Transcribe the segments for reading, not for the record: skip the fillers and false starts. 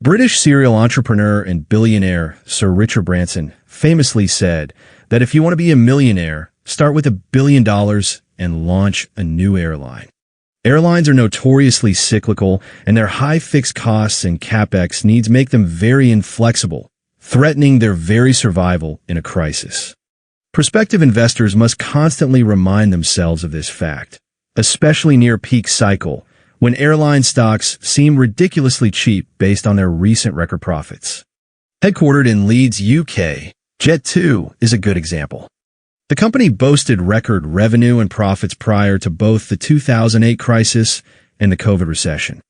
British serial entrepreneur and billionaire Sir Richard Branson famously said that if you want to be a millionaire, start with $1 billion and launch a new airline. Airlines are notoriously cyclical, and their high fixed costs and capex needs make them very inflexible, threatening their very survival in a crisis. Prospective investors must constantly remind themselves of this fact, especially near peak cycle, when airline stocks seem ridiculously cheap based on their recent record profits. Headquartered in Leeds, UK, Jet2 is a good example. The company boasted record revenue and profits prior to both the 2008 crisis and the COVID recession.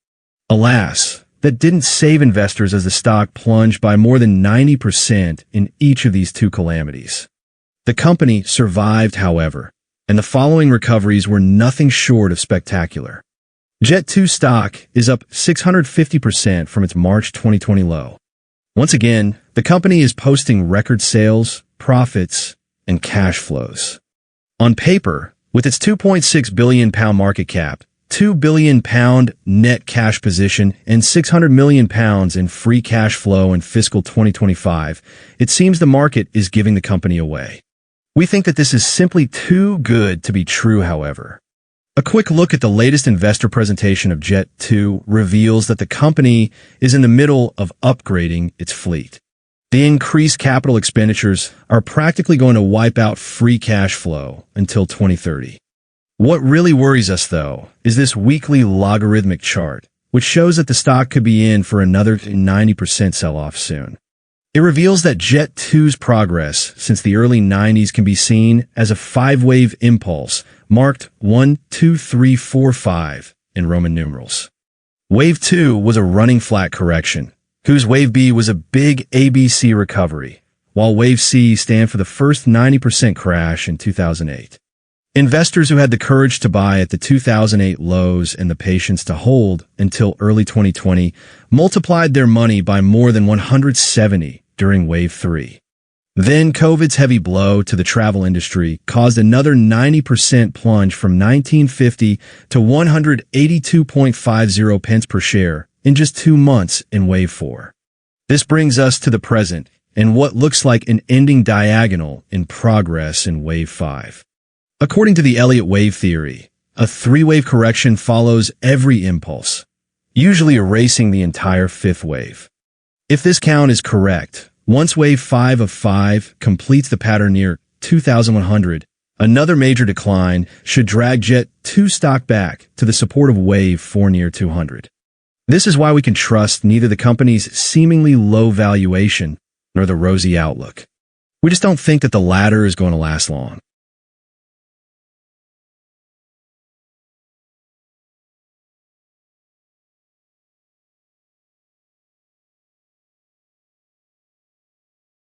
Alas, that didn't save investors as the stock plunged by more than 90% in each of these two calamities. The company survived, however, and the following recoveries were nothing short of spectacular. Jet2 stock is up 650% from its March 2020 low. Once again, the company is posting record sales, profits, and cash flows. On paper, with its £2.6 billion market cap, £2 billion net cash position, and £600 million in free cash flow in fiscal 2025, it seems the market is giving the company away. We think that this is simply too good to be true, however. A quick look at the latest investor presentation of Jet2 reveals that the company is in the middle of upgrading its fleet. The increased capital expenditures are practically going to wipe out free cash flow until 2030. What really worries us, though, is this weekly logarithmic chart, which shows that the stock could be in for another 90% sell-off soon. It reveals that Jet2's progress since the early 90s can be seen as a 5-wave impulse marked 1, 2, 3, 4, 5 in Roman numerals. Wave 2 was a running flat correction, whose Wave B was a big ABC recovery, while Wave C stand for the first 90% crash in 2008. Investors who had the courage to buy at the 2008 lows and the patience to hold until early 2020 multiplied their money by more than 170 during Wave 3. Then COVID's heavy blow to the travel industry caused another 90% plunge from 1950 to 182.50 pence per share in just 2 months in Wave 4. This brings us to the present and what looks like an ending diagonal in progress in Wave 5. According to the Elliott wave theory, a 3-wave correction follows every impulse, usually erasing the entire 5th wave. If this count is correct, once Wave 5 of 5 completes the pattern near 2,100, another major decline should drag Jet2 stock back to the support of Wave 4 near 200. This is why we can trust neither the company's seemingly low valuation nor the rosy outlook. We just don't think that the latter is going to last long.